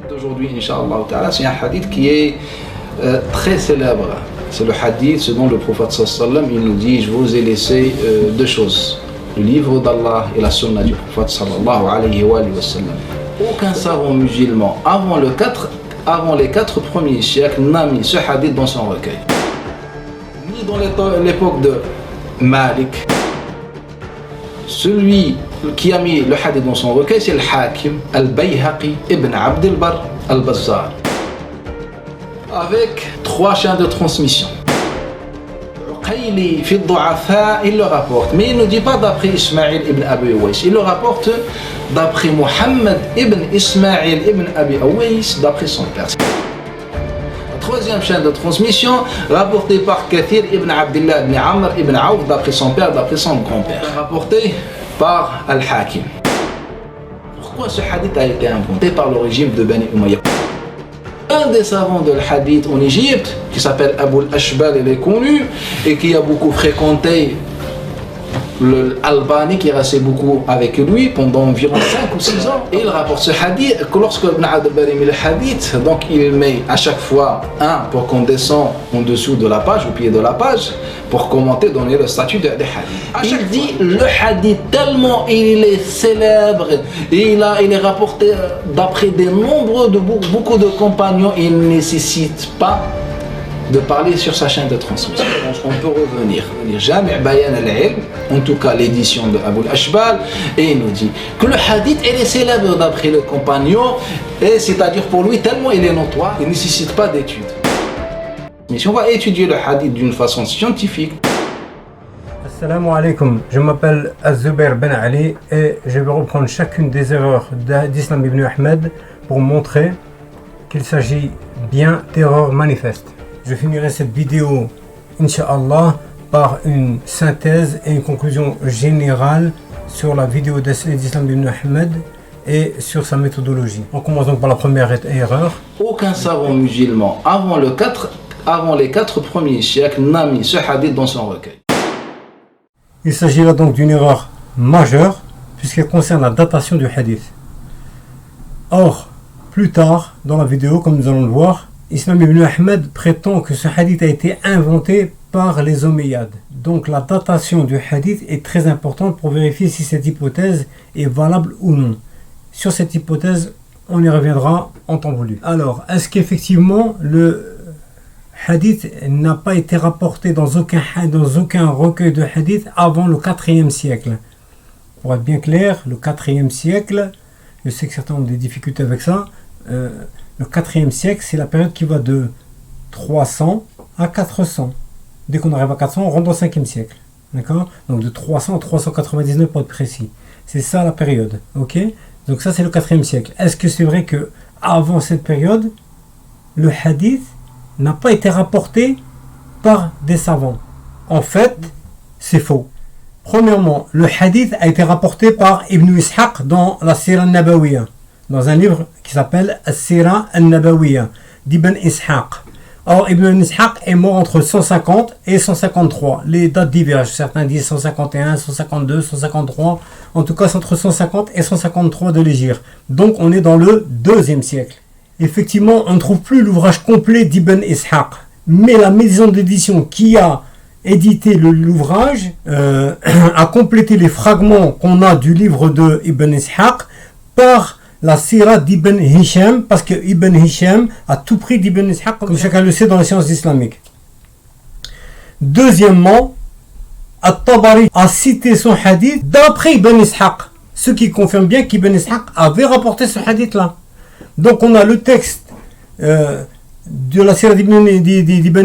D'aujourd'hui, Inch'Allah, c'est un hadith qui est très célèbre. C'est le hadith selon le prophète sallallahu alayhi wa sallam, il nous dit: je vous ai laissé deux choses, le livre d'Allah et la sunna du prophète sallallahu alayhi wa sallam. Aucun savant musulman avant les 4 premiers siècles n'a mis ce hadith dans son recueil. Ni dans l'époque de Malik. Celui qui a mis le hadith dans son recueil, c'est le Hakim al-Bayhaqi ibn Abd al-Barr al-Bazzar, avec 3 chaînes de transmission. Uqayli fi al-Du'afa, il le rapporte, mais il ne dit pas d'après Ismaïl ibn Abi Uwais, il le rapporte d'après Muhammad ibn Ismaïl ibn Abi Uwais, d'après son père. La 3e chaîne de transmission, rapportée par Kathir ibn Abdullah ibn Amr ibn Awf, d'après son père, d'après son grand-père, rapportée par Al-Hakim. Pourquoi ce hadith a été inventé par le régime de Bani Umayya? Un des savants de l'hadith en Égypte, qui s'appelle Abu al-Ashbal, il est connu et qui a beaucoup fréquenté l'Albani, qui est resté beaucoup avec lui pendant environ 5 ou 6 ans. Et il rapporte ce hadith que lorsque Ibn Abd al-Barr met le hadith, donc il met à chaque fois un pour qu'on descend en dessous de la page, au pied de la page, pour commenter, donner le statut des hadiths. Il dit le hadith tellement il est célèbre et il est rapporté d'après beaucoup de compagnons, il ne nécessite pas de parler sur sa chaîne de transmission. On peut revenir. Jami' Bayan al-Ilm, en tout cas l'édition de Abu al-Ashbal, et il nous dit que le hadith est célèbre d'après le compagnon, et c'est-à-dire pour lui tellement il est notoire, il ne nécessite pas d'études. Mais si on va étudier le hadith d'une façon scientifique. Assalamu alaikum, je m'appelle Az-Zubair Ben Ali et je vais reprendre chacune des erreurs d'Islam ibn Ahmed pour montrer qu'il s'agit bien d'erreurs manifestes. Je finirai cette vidéo, Inch'Allah, par une synthèse et une conclusion générale sur la vidéo d'Islam ibn Ahmed et sur sa méthodologie. On commence donc par la première erreur. Aucun savant musulman avant les 4 premiers siècles n'a mis ce hadith dans son recueil. Il s'agit là donc d'une erreur majeure puisqu'elle concerne la datation du hadith. Or, plus tard dans la vidéo, comme nous allons le voir, Islam ibn Ahmed prétend que ce hadith a été inventé par les Omeyyades. Donc la datation du hadith est très importante pour vérifier si cette hypothèse est valable ou non. Sur cette hypothèse, on y reviendra en temps voulu. Alors, est-ce qu'effectivement le hadith n'a pas été rapporté dans aucun recueil de hadith avant le 4e siècle? Pour être bien clair, le 4e siècle, je sais que certains ont des difficultés avec ça, le 4e siècle, c'est la période qui va de 300 à 400. Dès qu'on arrive à 400, on rentre dans le 5e siècle. D'accord? Donc de 300 à 399 pour être précis. C'est ça la période. Ok? Donc ça, c'est le 4e siècle. Est-ce que c'est vrai que avant cette période, le hadith n'a pas été rapporté par des savants? En fait, c'est faux. Premièrement, le hadith a été rapporté par Ibn Ishaq dans la Sira al-Nabawiyya, dans un livre qui s'appelle As-Sira al-Nabawiyya d'Ibn Ishaq. Or, Ibn Ishaq est mort entre 150 et 153. Les dates divergent. Certains disent 151, 152, 153. En tout cas, c'est entre 150 et 153 de l'Hégire. Donc, on est dans le 2e siècle. Effectivement, on ne trouve plus l'ouvrage complet d'Ibn Ishaq. Mais la maison d'édition qui a édité l'ouvrage a complété les fragments qu'on a du livre de Ibn Ishaq par la Sira d'Ibn Hisham, parce que Ibn Hisham a tout pris d'Ibn Ishaq, comme chacun le sait dans les sciences islamiques. Deuxièmement, At-Tabari a cité son hadith d'après Ibn Ishaq, ce qui confirme bien qu'Ibn Ishaq avait rapporté ce hadith-là. Donc on a le texte de la Sira d'Ibn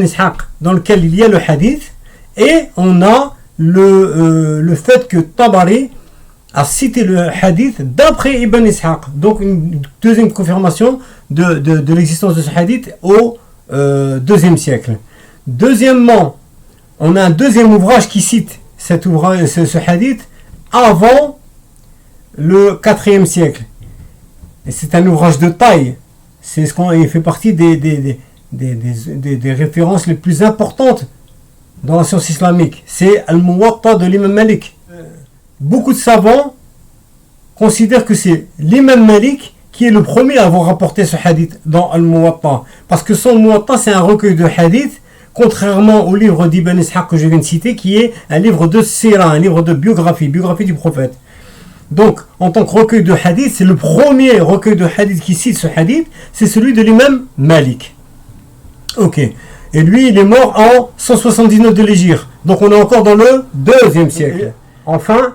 Ishaq dans lequel il y a le hadith, et on a le fait que Tabari a cité le hadith d'après Ibn Ishaq. Donc une deuxième confirmation de l'existence de ce hadith au 2e siècle. Deuxièmement, on a un deuxième ouvrage qui cite ce hadith avant le 4e siècle. Et c'est un ouvrage de taille. Il fait partie des références les plus importantes dans la science islamique. C'est Al-Muwatta de l'imam Malik. Beaucoup de savants considèrent que c'est l'imam Malik qui est le premier à avoir rapporté ce hadith dans Al-Muwatta. Parce que son Muwatta, c'est un recueil de hadith, contrairement au livre d'Ibn Ishaq que je viens de citer, qui est un livre de sira, un livre de biographie du prophète. Donc, en tant que recueil de hadith, c'est le premier recueil de hadith qui cite ce hadith, c'est celui de l'imam Malik. Ok. Et lui, il est mort en 179 de l'Hégire. Donc, on est encore dans le 2e siècle. Enfin,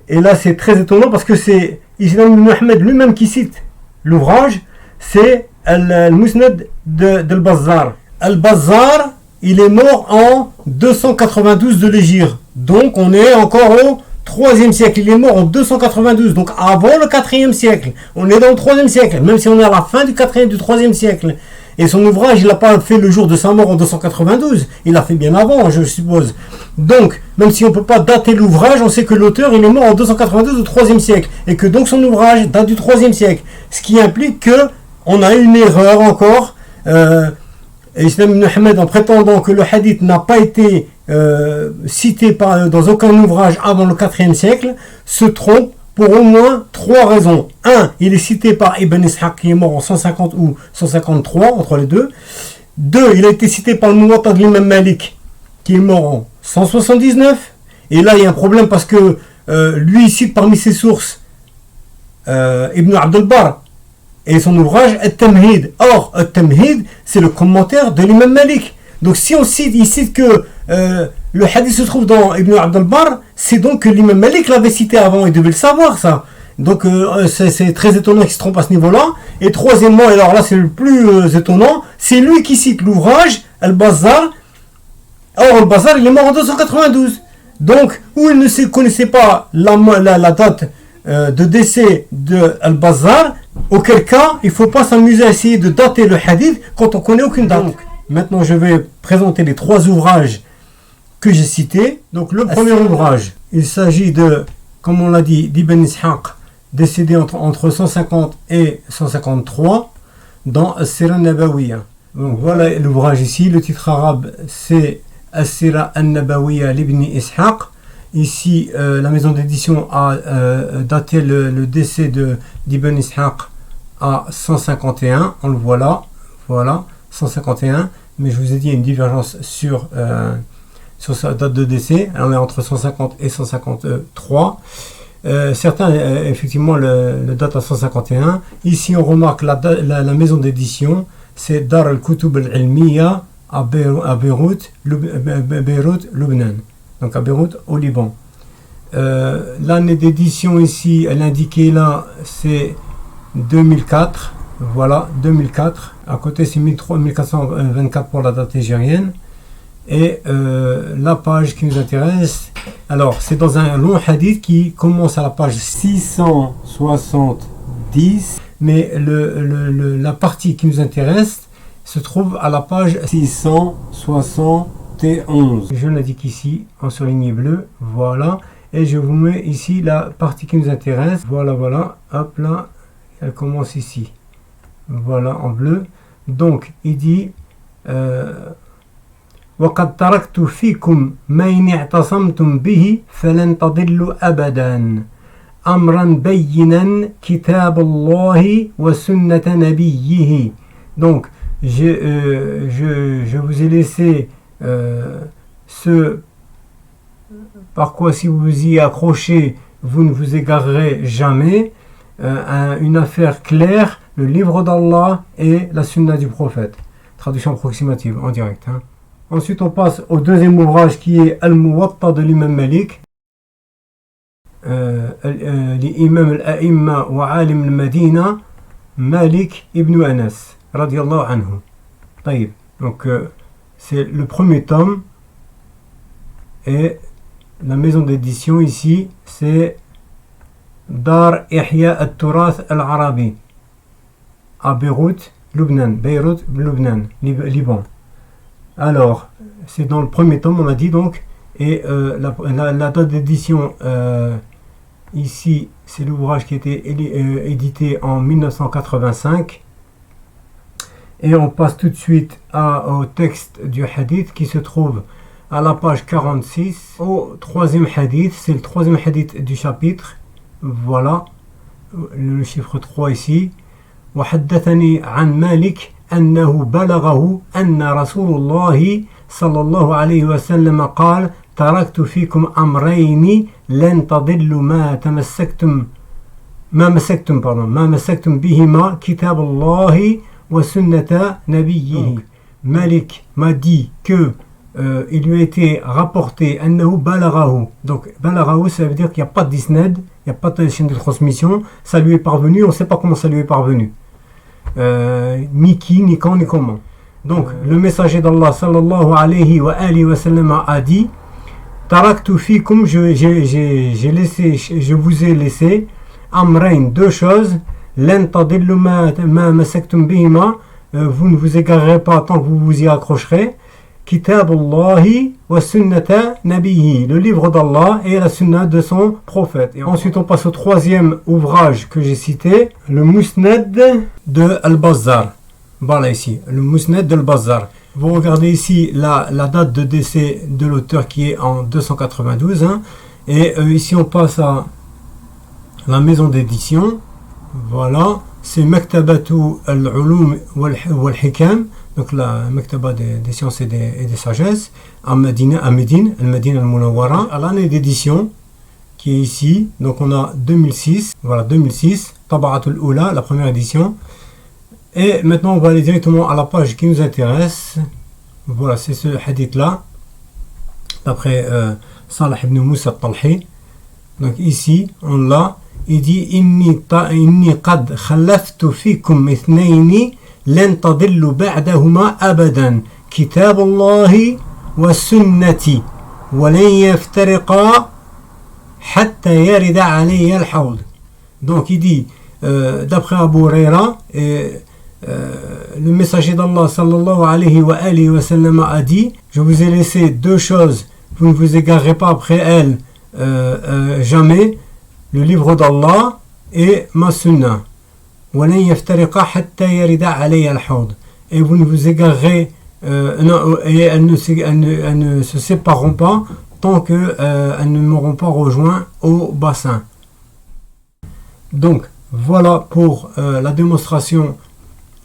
et là, c'est très étonnant parce que c'est Islam ibn Ahmed lui-même qui cite l'ouvrage, c'est Al-Musnad d'Al-Bazzar. Al-Bazzar, il est mort en 292 de l'Hégire. Donc, on est encore au 3e siècle. Il est mort en 292, donc avant le 4e siècle. On est dans le 3e siècle, même si on est à la fin du 3e siècle. Et son ouvrage, il n'a pas fait le jour de sa mort en 292. Il l'a fait bien avant, je suppose. Donc, même si on ne peut pas dater l'ouvrage, on sait que l'auteur, il est mort en 292 au 3e siècle. Et que donc son ouvrage date du 3e siècle. Ce qui implique qu'on a une erreur encore. Islam ibn Ahmed, en prétendant que le hadith n'a pas été cité dans aucun ouvrage avant le 4e siècle, se trompe pour au moins 3 raisons. 1, il est cité par Ibn Ishaq qui est mort en 150 ou 153, entre les deux. 2, il a été cité par le Muwatta de l'imam Malik qui est mort en 179. Et là, il y a un problème parce que lui, il cite parmi ses sources Ibn Abd al-Barr et son ouvrage At-Tamhid. Or, At-Tamhid, c'est le commentaire de l'imam Malik. Donc si il cite que le hadith se trouve dans Ibn Abd al-Barr, c'est donc que l'imam Malik l'avait cité avant, il devait le savoir ça. Donc c'est très étonnant qu'il se trompe à ce niveau-là. Et troisièmement, et alors là c'est le plus étonnant, c'est lui qui cite l'ouvrage Al-Bazzar. Or Al-Bazzar, il est mort en 292. Donc, où il ne connaissait pas la date de décès de Al-Bazzar, auquel cas, il ne faut pas s'amuser à essayer de dater le hadith quand on ne connaît aucune date. Donc, maintenant, je vais présenter les 3 ouvrages que j'ai cités. Donc, le premier ouvrage, il s'agit de, comme on l'a dit, d'Ibn Ishaq, décédé entre 150 et 153, dans As-Sira Nabawiya. Donc, voilà l'ouvrage ici. Le titre arabe, c'est As-Sira Nabawiya l'Ibn Ishaq. Ici, la maison d'édition a daté le décès d'Ibn Ishaq à 151. On le voit là. Voilà, 151. Mais je vous ai dit, il y a une divergence sur sa date de décès. On est entre 150 et 153. Certains, effectivement, le datent à 151. Ici, on remarque la maison d'édition. C'est Dar al-Kutub al-Ilmiya à Beyrouth, Lubnan. Donc à Beyrouth, au Liban. L'année d'édition ici, elle est indiquée là, c'est 2004. Voilà, 2004. À côté, c'est 1424 pour la date égérienne. Et la page qui nous intéresse, alors c'est dans un long hadith qui commence à la page 670, mais la partie qui nous intéresse se trouve à la page 671. Je l'indique ici en surligné bleu, voilà. Et je vous mets ici la partie qui nous intéresse. Voilà, voilà, hop là, elle commence ici. Voilà, en bleu. Donc, il dit وَقَدْ تَرَكْتُ فِيكُمْ مَا إِنِ اعْتَصَمْتُمْ بِهِ فَلَنْ تَضِلُّوا أَبَدًا أَمْرًا بَيِّنًا كِتَابَ اللَّهِ وَسُنَّةَ نَبِيِّهِ. Donc, je vous ai laissé ce par quoi, si vous vous y accrochez, vous ne vous égarerez jamais, une affaire claire, le livre d'Allah et la sunna du prophète. Traduction approximative en direct. Hein. Ensuite, on passe au deuxième ouvrage qui est Al-Muwatta de l'imam Malik. L'imam al-A'imma wa alim al-Madina, Malik ibn Anas, radiyallahu anhu. Taïb. Donc, c'est le premier tome. Et la maison d'édition ici, c'est Dar Ihya al-Turath al-Arabi à Beyrouth, Lubnan, Liban. Alors, c'est dans le premier tome, on a dit donc, et la date d'édition ici, c'est l'ouvrage qui a été édité en 1985. Et on passe tout de suite au texte du hadith qui se trouve à la page 46, au troisième hadith, c'est le troisième hadith du chapitre, voilà, le chiffre 3 ici. وحدثني عن مالك أنه بلغه أن رسول الله صلى الله عليه وسلم قال تركت فيكم أمرين لن تضلوا ما مسكتم بهما كتاب الله وسنة نبيه. Malik m'a dit que il lui a été rapporté أنه بلغه. Donc بلغه ça veut dire qu'il n'y a pas d'isnad, il n'y a pas de chaîne de transmission, ça lui est parvenu, on ne sait pas comment ça lui est parvenu. Ni qui, ni quand, ni comment. Donc le messager d'Allah sallallahu alayhi wa alihi wa sallam a dit Taraktu fikum, je vous ai laissé Amrain, deux choses, Len tadillu ma masaktum bihima, vous ne vous égarerez pas tant que vous vous y accrocherez. Kitabullahi wa sunnata nabihi, le livre d'Allah et la sunna de son prophète. Et ensuite on passe au troisième ouvrage que j'ai cité, le Musnad de Al-Bazzar. Voilà ici, le Musnad de Al-Bazzar. Vous regardez ici la date de décès de l'auteur qui est en 292. Hein, et ici on passe à la maison d'édition. Voilà, c'est Maktabatu al-Ulum wal-Hikam, donc la Maktaba des sciences et des sagesses, à Médine al-Munawwara, à l'année d'édition qui est ici. Donc on a 2006, voilà 2006, Taba'atul Ula, la première édition. Et maintenant on va aller directement à la page qui nous intéresse. Voilà, c'est ce hadith là, d'après Salah ibn Moussa al-Talhi. Donc ici on l'a. Il dit Inni qad khalaftu fikum ithnayni lan tadillu ba'dahuma abadan kitabullahi wa sunnati wa lan yaftariqa hatta yarida alayya al-hawd. Donc il dit d'après Abu Huraira, le messager d'Allah sallallahu alayhi wa alihi wa sallam a dit je vous ai laissé deux choses, vous ne vous égarerez pas après elles jamais, le livre d'Allah et ma sunna. Et vous ne vous égarerez et elles ne se sépareront pas tant qu'elles ne m'auront pas rejoint au bassin. Donc voilà pour la démonstration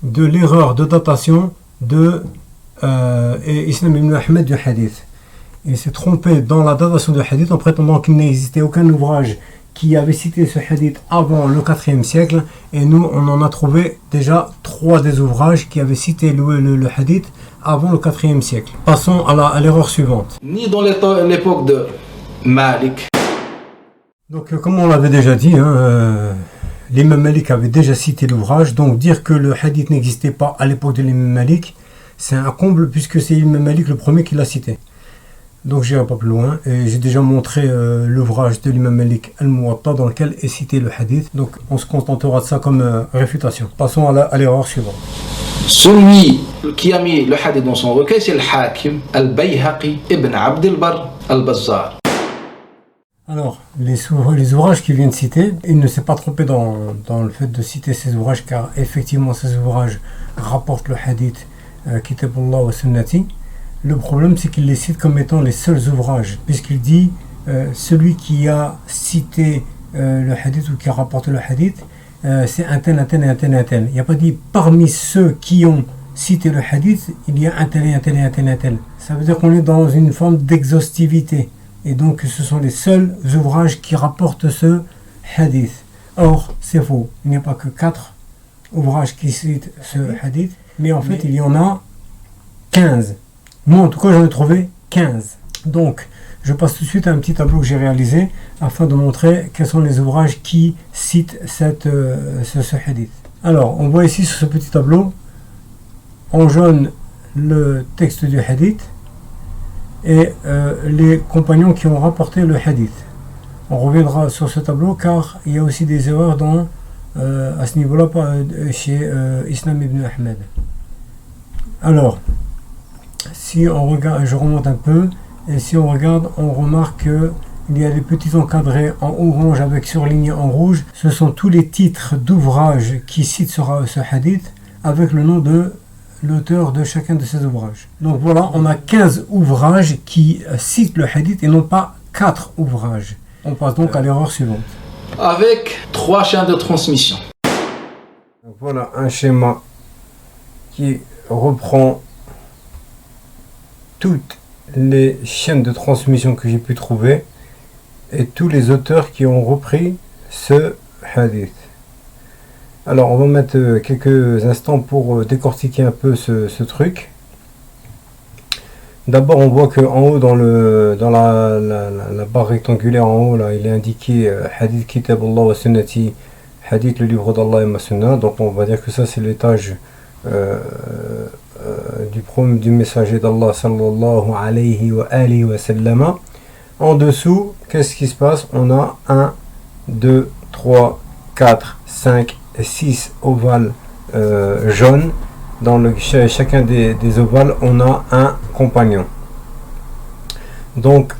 de l'erreur de datation de Islam ibn Ahmed du hadith. Il s'est trompé dans la datation du hadith en prétendant qu'il n'existait aucun ouvrage qui avait cité ce hadith avant le 4e siècle, et nous on en a trouvé déjà 3 des ouvrages qui avaient cité le hadith avant le 4e siècle. Passons à l'erreur suivante. Ni dans l'époque de Malik. Donc comme on l'avait déjà dit, l'imam Malik avait déjà cité l'ouvrage, donc dire que le hadith n'existait pas à l'époque de l'imam Malik, c'est un comble puisque c'est l'imam Malik le premier qui l'a cité. Donc j'irai pas plus loin, et j'ai déjà montré l'ouvrage de l'imam Malik al-Muwatta dans lequel est cité le hadith, donc on se contentera de ça comme réfutation. Passons à l'erreur suivante. Celui qui a mis le hadith dans son recueil, c'est le Hakim al-Bayhaqi ibn Abd al-Barr al-Bazzar. Alors, les ouvrages qu'il vient de citer, il ne s'est pas trompé dans le fait de citer ces ouvrages, car effectivement ces ouvrages rapportent le hadith Kitabullah wa Sunnati. Le problème, c'est qu'il les cite comme étant les seuls ouvrages, puisqu'il dit celui qui a cité le hadith ou qui a rapporté le hadith, c'est un tel, un tel et un tel et un tel. Il n'y a pas dit parmi ceux qui ont cité le hadith, il y a un tel et un tel et un tel et un tel. Ça veut dire qu'on est dans une forme d'exhaustivité. Et donc ce sont les seuls ouvrages qui rapportent ce hadith. Or, c'est faux. Il n'y a pas que 4 ouvrages qui citent ce hadith, mais en fait il y en a 15. Moi en tout cas j'en ai trouvé 15. Donc je passe tout de suite à un petit tableau que j'ai réalisé afin de montrer quels sont les ouvrages qui citent ce hadith. Alors on voit ici sur ce petit tableau en jaune le texte du hadith et les compagnons qui ont rapporté le hadith. On reviendra sur ce tableau car il y a aussi des erreurs à ce niveau-là chez Islam ibn Ahmed. Alors, si on regarde, je remonte un peu, et si on regarde, on remarque qu'il y a des petits encadrés en orange avec surlignés en rouge. Ce sont tous les titres d'ouvrages qui citent ce hadith avec le nom de l'auteur de chacun de ces ouvrages. Donc voilà, on a 15 ouvrages qui citent le hadith et non pas 4 ouvrages. On passe donc à l'erreur suivante. Avec 3 chaînes de transmission. Voilà un schéma qui reprend toutes les chaînes de transmission que j'ai pu trouver et tous les auteurs qui ont repris ce hadith. Alors on va mettre quelques instants pour décortiquer un peu ce truc. D'abord on voit qu'en haut dans la barre rectangulaire en haut là, il est indiqué hadith kitab Allah wa sunnati, hadith le livre d'Allah et ma sunna. Donc on va dire que ça c'est l'étage du messager d'Allah sallallahu alayhi wa alihi wa sallama. En dessous, qu'est-ce qui se passe? On a 1, 2, 3, 4, 5 et 6 ovales jaunes. Dans chacun des ovales, on a un compagnon. Donc,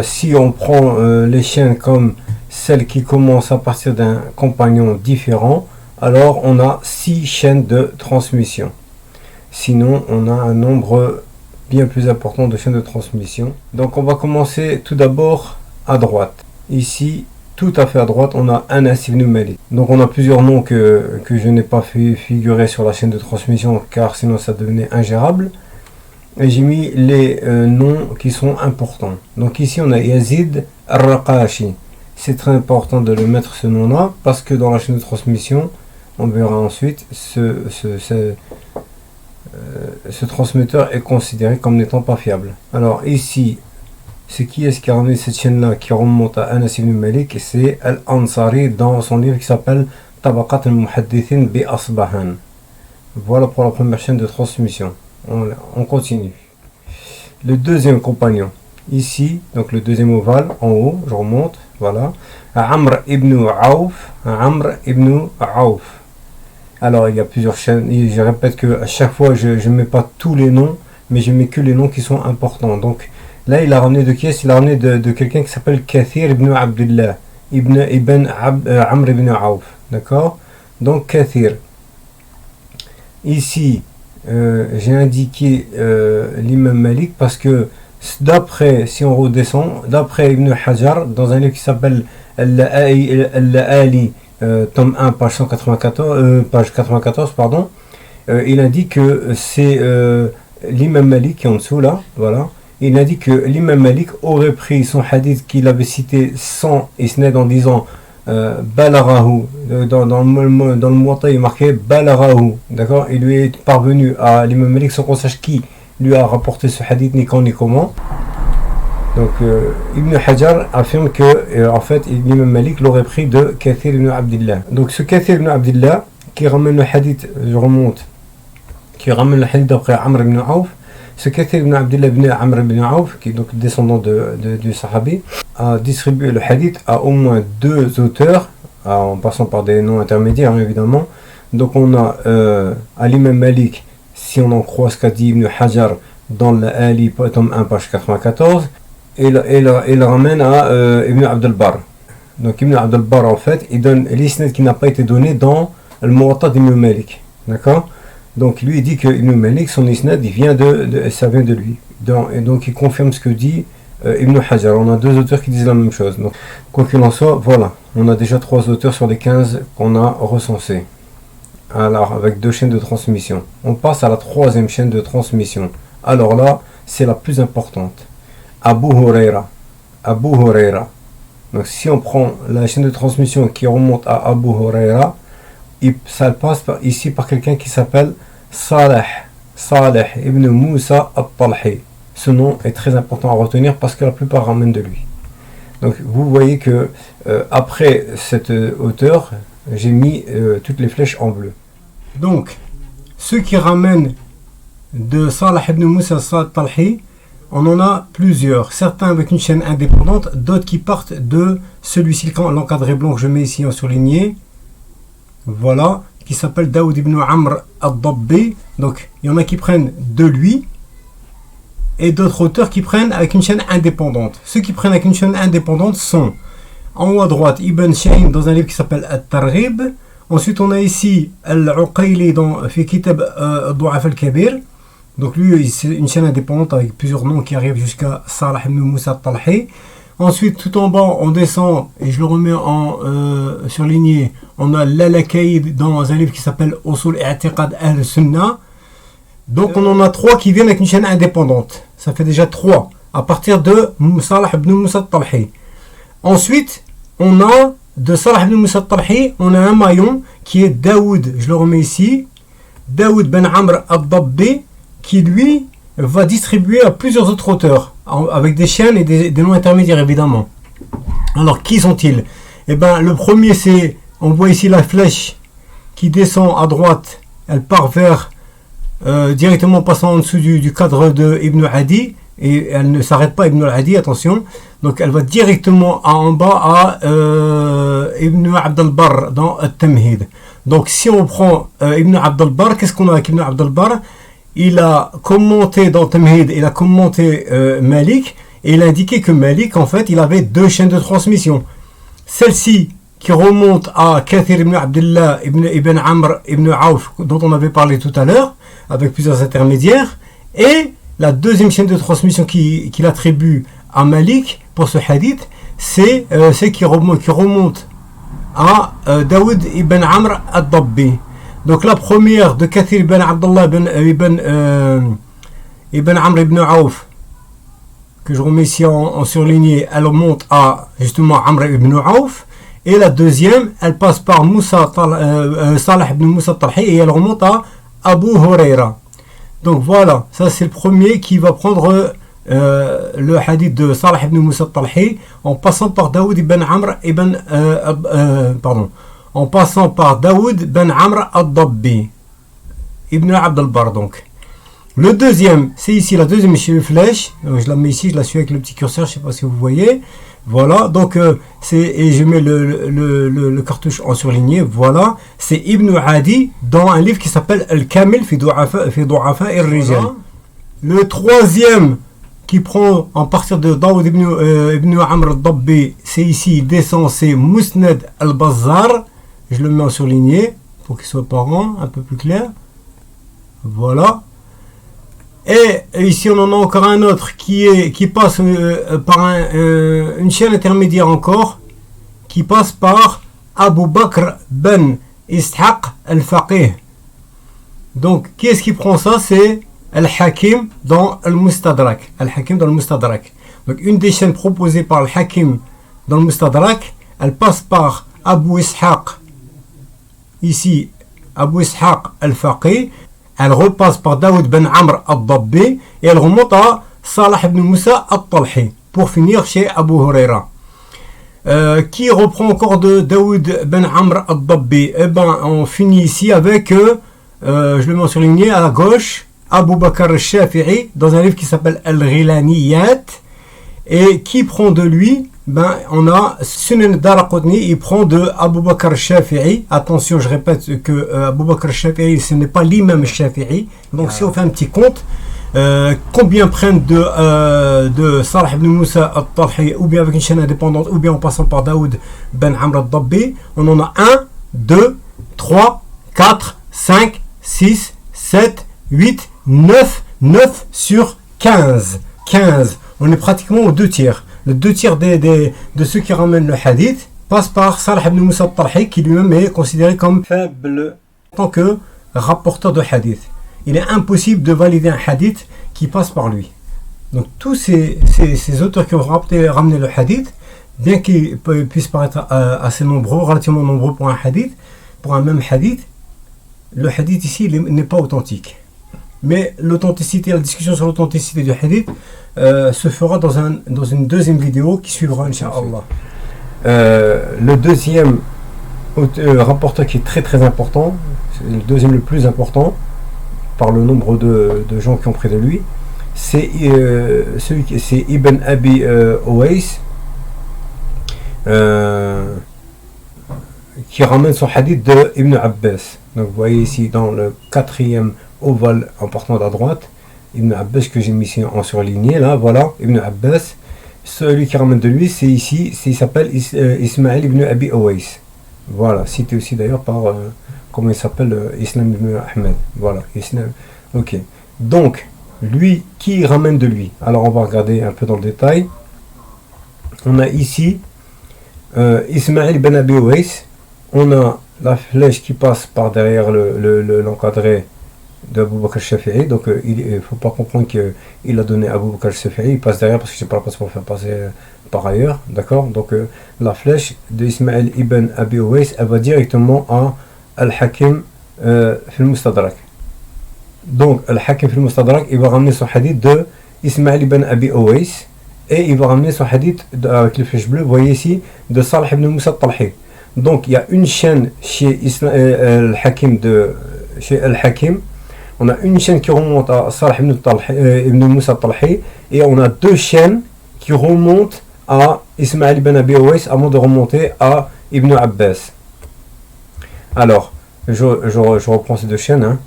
si on prend les chaînes comme celles qui commencent à partir d'un compagnon différent, alors on a 6 chaînes de transmission. Sinon, on a un nombre bien plus important de chaînes de transmission. Donc, on va commencer tout d'abord à droite. Ici, tout à fait à droite, on a Anas ibn Malik. Donc on a plusieurs noms que je n'ai pas fait figurer sur la chaîne de transmission car sinon ça devenait ingérable. Et j'ai mis les noms qui sont importants. Donc ici on a Yazid al-Raqashi. C'est très important de le mettre ce nom-là parce que dans la chaîne de transmission, on verra ensuite, ce transmetteur est considéré comme n'étant pas fiable. Alors ici, c'est qui est-ce qui a ramené cette chaîne-là qui remonte à Anas ibn Malik? C'est Al-Ansari dans son livre qui s'appelle Tabaqat al-Muhaddithin bi Asbahan. Voilà pour la première chaîne de transmission. On continue. Le deuxième compagnon. Ici, donc le deuxième ovale, en haut, je remonte, voilà. Amr ibn Auf. Amr ibn Auf. Alors, il y a plusieurs chaînes. Je répète que à chaque fois, je ne mets pas tous les noms, mais je mets que les noms qui sont importants. Donc, là, il a ramené de qui est-ce? Il a ramené de quelqu'un qui s'appelle Kathir ibn Abdullah, Amr ibn Auf. D'accord? Donc, Kathir. Ici, j'ai indiqué l'imam Malik parce que d'après, si on redescend, d'après Ibn Hajar, dans un livre qui s'appelle Al-Ali, tome 1, page 94, pardon, il indique que c'est l'imam Malik qui est en dessous là, voilà. Il indique que l'imam Malik aurait pris son hadith qu'il avait cité sans isnad en disant Balarahu, dans le Muwatta il est marqué Balarahu, d'accord, il lui est parvenu à l'imam Malik sans qu'on sache qui lui a rapporté ce hadith ni quand ni comment. Donc Ibn Hajar affirme que en fait l'imam Malik l'aurait pris de Kathir ibn Abdullah. Donc ce Kathir ibn Abdullah qui ramène le hadith, je remonte, qui ramène le hadith d'après Amr ibn Auf. Ce Kathir ibn Abdullah ibn Amr ibn Auf, qui est donc descendant du Sahabi, a distribué le hadith à au moins 2 auteurs, en passant par des noms intermédiaires hein, évidemment. Donc on a à l'imam Malik, si on en croit ce qu'a dit Ibn Hajar dans l'Ali, tome 1, page 94, et il ramène à Ibn Abd al-Barr. Donc Ibn Abd al-Barr en fait, il donne l'isnad qui n'a pas été donné dans le Muwatta d'Ibn Malik. D'accord? Donc lui il dit que Ibn Malik, son isnad, ça vient de lui. Et donc il confirme ce que dit Ibn Hajar. On a 2 auteurs qui disent la même chose. Donc, quoi qu'il en soit, voilà. On a déjà 3 auteurs sur les 15 qu'on a recensés. Alors, avec 2 chaînes de transmission. On passe à la 3e chaîne de transmission. Alors là, c'est la plus importante. Abu Huraira. Abu Huraira. Donc si on prend la chaîne de transmission qui remonte à Abu Huraira, ça passe ici par quelqu'un qui s'appelle Salih ibn Musa al-Talhi. Ce nom est très important à retenir parce que la plupart ramènent de lui. Donc vous voyez que après cet auteur, j'ai mis toutes les flèches en bleu. Donc, ceux qui ramènent de Salih ibn Musa al-Talhi, on en a plusieurs. Certains avec une chaîne indépendante, d'autres qui partent de celui-ci, l'encadré blanc que je mets ici en surligné. Voilà, qui s'appelle Daoud ibn Amr al-Dabbi. Donc, il y en a qui prennent de lui et d'autres auteurs qui prennent avec une chaîne indépendante. Ceux qui prennent avec une chaîne indépendante sont en haut à droite Ibn Shahin dans un livre qui s'appelle At-Targhib. Ensuite, on a ici Al-Uqayli dans fi Kitab Du'af al-Kabir. Donc, lui, c'est une chaîne indépendante avec plusieurs noms qui arrivent jusqu'à Salih ibn Musa al-Talhi. Ensuite, tout en bas, on descend, et je le remets en surligné, on a l'Alakaïd dans un livre qui s'appelle Usul I'tiqad Ahl-Sunnah. Donc on en a 3 qui viennent avec une chaîne indépendante. Ça fait déjà 3, à partir de Salah ibn Musa al-Talhi. Ensuite, on a, de Salah ibn Musa al-Talhi, on a un maillon qui est Daoud, je le remets ici, Daoud ben Amr al-Dabbi, qui lui va distribuer à plusieurs autres auteurs, avec des chaînes et des noms intermédiaires évidemment. Alors qui sont-ils? Eh bien le premier c'est, on voit ici la flèche qui descend à droite, elle part vers, directement passant en dessous du cadre de Ibn Adi, et elle ne s'arrête pas Ibn Adi, attention, donc elle va directement en bas à Ibn Abd al-Barr dans At-Tamhid. Donc si on prend Ibn Abd al-Barr, qu'est-ce qu'on a avec Ibn Abd al-Barr? Il a commenté dans Tamhid, il a commenté Malik, et il a indiqué que Malik, en fait, il avait 2 chaînes de transmission. Celle-ci qui remonte à Kathir ibn Abdullah ibn Amr ibn Auf, dont on avait parlé tout à l'heure, avec plusieurs intermédiaires, et la deuxième chaîne de transmission qu'il attribue à Malik pour ce hadith, c'est celle qui remonte à Daoud ibn Amr al-Dabbi. Donc la première de Kathir ibn Abdullah ibn Amr ibn Auf, que je remets ici en surligné, elle remonte à justement Amr ibn Auf, et la deuxième, elle passe par Salah ibn Musa al-Talhi, et elle remonte à Abu Huraira. Donc voilà, ça c'est le premier qui va prendre le hadith de Salah ibn Musa al-Talhi en passant par Daoud ibn Amr ibn en passant par Daoud ben Amr al-Dabbi ibn Abd al-Barr. Donc le deuxième, c'est ici la deuxième flèche, je la mets ici, je la suis avec le petit curseur, je ne sais pas si vous voyez. Voilà, donc et je mets le cartouche en surligné. Voilà, c'est Ibn Adi dans un livre qui s'appelle Al-Kamil fi Du'afa al-Rijal. Le troisième qui prend en partir de Daoud ibn Amr al-Dabbi, c'est ici, il descend, c'est Musnad al-Bazzar. Je le mets en surligné pour qu'il soit parent, un peu plus clair. Voilà. Et ici on en a encore un autre qui passe par une chaîne intermédiaire encore, qui passe par Abu Bakr ben Ishaq al-Faqih. Donc qui est-ce qui prend ça? C'est Al-Hakim dans Al-Mustadrak. Al-Hakim dans Al-Mustadrak. Donc une des chaînes proposées par Al-Hakim dans le Mustadrak, elle passe par Abu Ishaq, ici Abu Ishaq al-Faqih, elle repasse par Daoud ben Amr al-Dabbi, et elle remonte à Salah ibn Musa al-Talhi pour finir chez Abu Huraira. Qui reprend encore de Daoud ben Amr al-Dabbi? Eh ben on finit ici avec je le mets en surligné à la gauche, Abu Bakr al-Shafi'i dans un livre qui s'appelle Al-Ghilaniyat. Et qui prend de lui? Ben, on a Sunan Daraqutni, il prend de Abu Bakr al-Shafi'i. Attention, je répète que Abu Bakr al-Shafi'i, ce n'est pas l'imam al-Shafi'i. Donc si on fait un petit compte, combien prennent de Salah ibn Musa al-Talhi, ou bien avec une chaîne indépendante, ou bien en passant par Daoud ben Amr al-Dabbi? On en a 1, 2, 3, 4, 5, 6, 7, 8, 9 sur 15. 15. On est pratiquement aux 2 tiers. Le 2 tiers de ceux qui ramènent le hadith passent par Salah ibn Musa al-Talhi, qui lui-même est considéré comme faible en tant que rapporteur de hadith. Il est impossible de valider un hadith qui passe par lui. Donc tous ces auteurs qui ont ramené le hadith, bien qu'ils puissent paraître assez nombreux, relativement nombreux pour un hadith, pour un même hadith, le hadith ici n'est pas authentique. Mais l'authenticité, la discussion sur l'authenticité du hadith se fera dans une deuxième vidéo qui suivra, Inch'Allah. Le deuxième rapporteur qui est très très important, c'est le deuxième le plus important par le nombre de gens qui ont près de lui, c'est Ibn Abi Owais, qui ramène son hadith de Ibn Abbas. Donc vous voyez ici dans le 4e ovale en partant de la droite, Ibn Abbas que j'ai mis ici en surligné, là, voilà, Ibn Abbas. Celui qui ramène de lui, c'est ici, il s'appelle Ismaël ibn Abi Owais. Voilà, cité aussi d'ailleurs par, comment il s'appelle, Islam ibn Ahmed. Voilà, Islam. Ok. Donc, lui, qui ramène de lui? Alors on va regarder un peu dans le détail. on a ici Ismaïl Ben Abi Ouais, on a la flèche qui passe par derrière l'encadré d'Abou Bakr al-Shafi'i, donc il ne faut pas comprendre qu'il a donné Abou Bakr al-Shafi'i, il passe derrière parce que je ne sais pas pour faire passer par ailleurs, d'accord. Donc la flèche d'Ismaïl Ibn Abi Ouais, elle va directement à Al-Hakim fil Mustadrak. Donc Al-Hakim fil Mustadrak, il va ramener son hadith de Ismaïl Ibn Abi Ouais, et il va ramener son hadith avec les flèches bleues, vous voyez ici, de Salih ibn Moussa al-Talhi. Donc il y a une chaîne chez Al-Hakim chez Al-Hakim, on a une chaîne qui remonte à Salih ibn Moussa al-Talhi, et on a deux chaînes qui remontent à Ismaïl ibn Abi Ouais avant de remonter à Ibn Abbas. Alors, je reprends ces deux chaînes. Hein.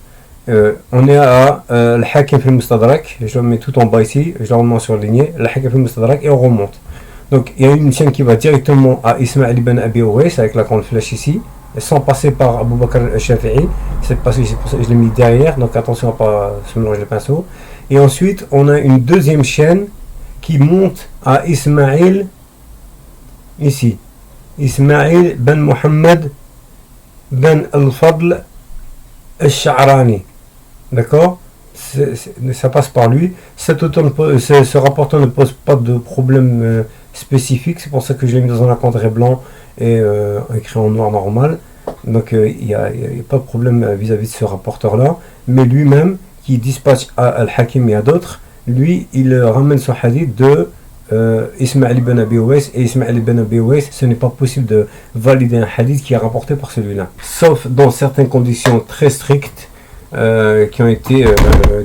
On est à Al-Hakim fil Mustadrak, je le mets tout en bas ici, je le remets surligné, Al-Hakim fil Mustadrak, et on remonte. Donc il y a une chaîne qui va directement à Ismaïl ibn Abi Ouais avec la grande flèche ici, sans passer par Abou Bakr al-Shafi'i, c'est pour ça que je l'ai mis derrière, donc attention à ne pas se mélanger les pinceaux. Et ensuite on a une deuxième chaîne qui monte à Ismaïl, ici, Ismaïl ben Mohammed ben al-Fadl al-Sha'rani, d'accord, ça passe par lui. Ce rapporteur ne pose pas de problème spécifique, c'est pour ça que je l'ai mis dans un encadré blanc et écrit en noir normal. Donc il n'y a pas de problème vis-à-vis de ce rapporteur là, mais lui-même qui dispatche à Al-Hakim et à d'autres, lui il ramène son hadith de Ismaïl ibn Abi Ouais, et Ismaïl ibn Abi Ouais, ce n'est pas possible de valider un hadith qui est rapporté par celui-là, sauf dans certaines conditions très strictes qui ont été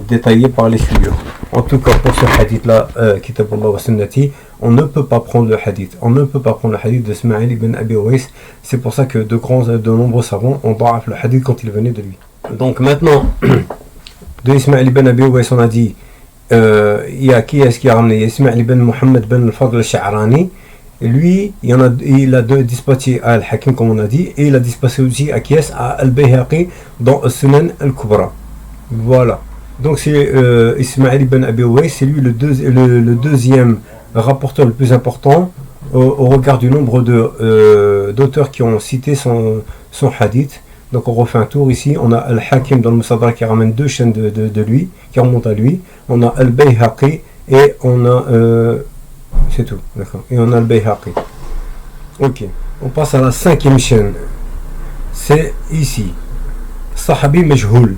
détaillées par les figures. En tout cas pour ce hadith là, Kitabullah wa Sunnati, on ne peut pas prendre le hadith, de Ismaïl ibn Abi Ouais. C'est pour ça que de nombreux savants ont da'af le hadith quand il venait de lui. Donc maintenant, de Ismaïl ibn Abi Ouais, on a dit il y a qui est-ce qui a ramené Ismaïl ibn Mohammed ben al-Fadl al-Sha'rani. Lui, il a dispatché à Al-Hakim comme on a dit, et il a dispatché aussi à qui est à Al-Bayhaqi dans Sunan al-Kubra. Voilà. Donc c'est Ismaïl ibn Abi Ouais, c'est lui le deuxième rapporteur le plus important au regard du nombre d'auteurs qui ont cité son hadith. Donc on refait un tour ici, on a Al-Hakim dans le Mustadrak qui ramène deux chaînes de lui, qui remontent à lui, on a Al-Bayhaqi et on a c'est tout, d'accord, et on a Al-Bayhaqi. Ok, on passe à la cinquième chaîne, c'est ici, Sahabi Majhoul.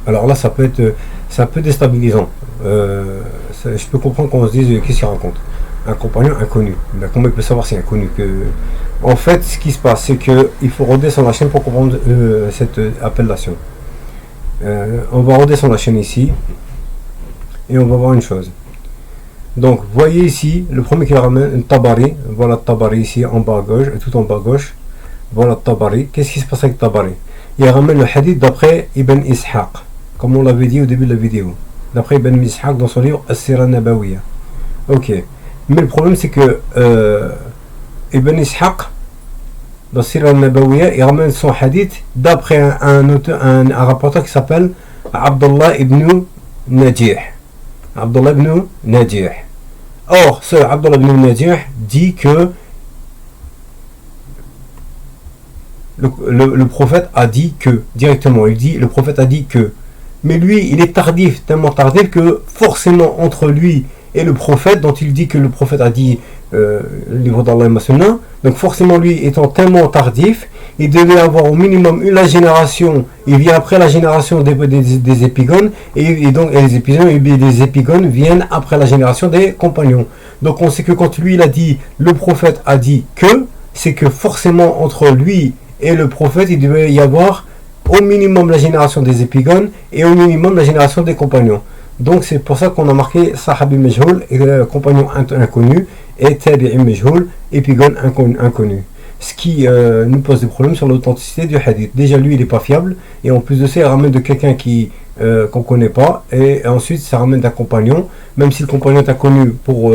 Alors là ça peut être, c'est un peu déstabilisant, je peux comprendre qu'on se dise qu'est-ce qu'il raconte, un compagnon inconnu, mais comment il peut savoir si c'est inconnu que... En fait, ce qui se passe, c'est qu'il faut redescendre la chaîne pour comprendre cette appellation. On va redescendre la chaîne ici, et on va voir une chose. Donc, vous voyez ici, le premier qui ramène Tabari, voilà Tabari ici en bas à gauche, tout en bas à gauche, voilà Tabari. Qu'est-ce qui se passe avec Tabari? Il ramène le hadith d'après Ibn Ishaq, comme on l'avait dit au début de la vidéo. D'après Ibn Ishaq dans son livre As-Sira Nabawiya. Ok, mais le problème c'est que Ibn Ishaq dans Sira al-Nabawiya, il ramène son hadith d'après un rapporteur qui s'appelle Abdullah ibn Najih. Abdullah ibn Najih. Or, ce Abdullah ibn Najih dit que le prophète a dit que, directement, il dit le prophète a dit que. Mais lui, il est tardif, tellement tardif que forcément entre lui et le prophète, dont il dit que le prophète a dit le livre d'Allah et Sunna, donc forcément lui étant tellement tardif, il devait avoir au minimum la génération, il vient après la génération des épigones, et donc les épigones viennent après la génération des compagnons. Donc on sait que quand lui il a dit le prophète a dit que, c'est que forcément entre lui et le prophète il devait y avoir au minimum la génération des épigones et au minimum la génération des compagnons. Donc c'est pour ça qu'on a marqué Sahabi Majhoul, compagnon inconnu, et Tabi'i Majhoul, épigone inconnu. Ce qui nous pose des problèmes sur l'authenticité du hadith. Déjà lui il n'est pas fiable, et en plus de ça il ramène de quelqu'un qu'on ne connaît pas, et ensuite ça ramène d'un compagnon, même si le compagnon est inconnu pour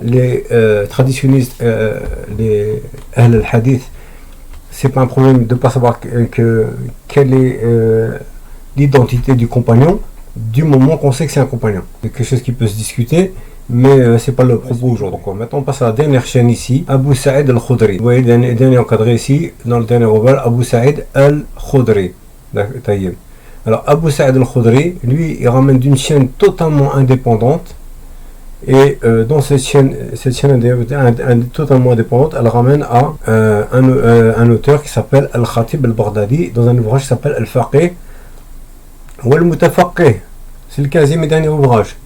les traditionnistes, les Ahl al-Hadith, c'est pas un problème de ne pas savoir quelle est l'identité du compagnon. du moment qu'on sait que c'est un compagnon. C'est quelque chose qui peut se discuter, mais c'est pas le propos aujourd'hui. Donc maintenant on passe à la dernière chaîne ici, Abu Saïd al-Khudri. Vous voyez le dernier encadré ici, dans le dernier oval, Abu Saïd al-Khudri. Alors Abu Saïd al-Khudri, lui, il ramène d'une chaîne totalement indépendante. Et dans cette chaîne totalement indépendante, elle ramène à un auteur qui s'appelle Al-Khatib al-Baghdadi, dans un ouvrage qui s'appelle Al-Faqih ou Al-Mutafaqih. C'est le 15e et dernier ouvrage.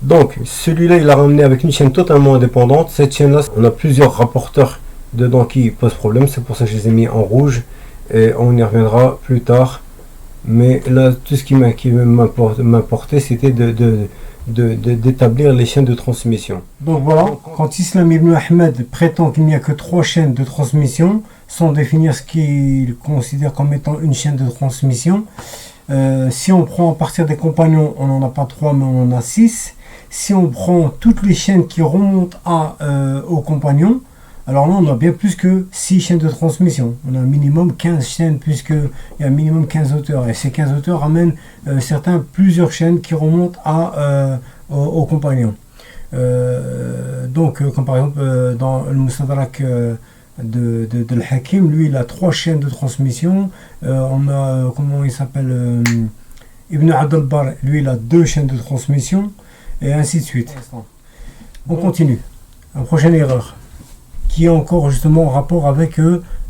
Donc celui-là, il l'a ramené avec une chaîne totalement indépendante. Cette chaîne-là, on a plusieurs rapporteurs dedans qui posent problème, c'est pour ça que je les ai mis en rouge et on y reviendra plus tard. Mais là, tout ce qui m'importait, c'était d'établir les chaînes de transmission. Donc voilà, quand Islam ibn Ahmed prétend qu'il n'y a que 3 chaînes de transmission, sans définir ce qu'il considère comme étant une chaîne de transmission, si on prend à partir des compagnons, on n'en a pas 3 mais on en a 6. Si on prend toutes les chaînes qui remontent aux compagnons, alors là on a bien plus que 6 chaînes de transmission. On a un minimum 15 chaînes puisqu'il y a un minimum 15 auteurs. Et ces 15 auteurs ramènent plusieurs chaînes qui remontent aux compagnons. Donc comme par exemple dans le Mustadrak de l'Hakim, lui il a 3 chaînes de transmission. On a, comment il s'appelle, Ibn Abd al-Barr, lui il a 2 chaînes de transmission. Et ainsi de suite. On continue. La prochaine erreur, qui est encore justement en rapport avec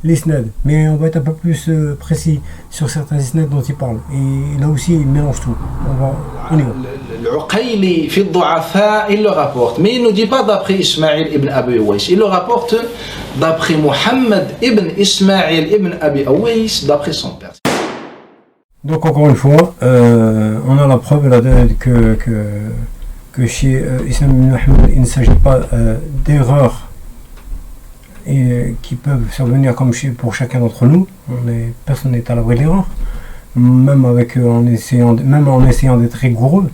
l'isnad. Mais on va être un peu plus précis sur certains isnad dont il parle. Et là aussi, il mélange tout. On y va. L'Uqayli fi al-Du'afa, il le rapporte. Mais il ne dit pas d'après Ismaïl ibn Abi Uwais. Il le rapporte d'après Muhammad ibn Ismaïl ibn Abi Uwais, d'après son père. Donc encore une fois, on a la preuve là, que chez Islam ibn Ahmed, il ne s'agit pas d'erreurs qui peuvent survenir comme pour chacun d'entre nous. Personne n'est à l'abri de l'erreur, même en essayant d'être rigoureux.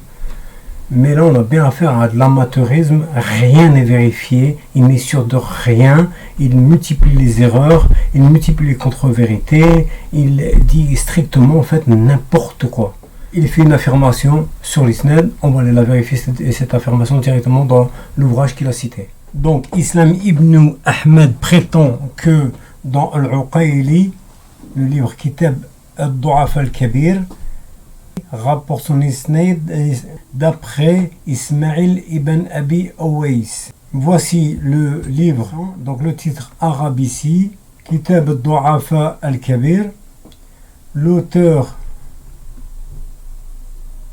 Mais là, on a bien affaire à de l'amateurisme. Rien n'est vérifié, il n'est sûr de rien. Il multiplie les erreurs, il multiplie les contre-vérités. Il dit strictement en fait n'importe quoi. Il fait une affirmation sur l'isnad, on va aller la vérifier cette affirmation directement dans l'ouvrage qu'il a cité. Donc Islam ibn Ahmed prétend que dans Al-Uqayli, le livre Kitab al-Du'afa al-Kabir, rapporte son isnad d'après Ismaïl ibn Abi Uwais. Voici le livre, donc le titre arabe ici, Kitab al-Du'afa al-Kabir. L'auteur,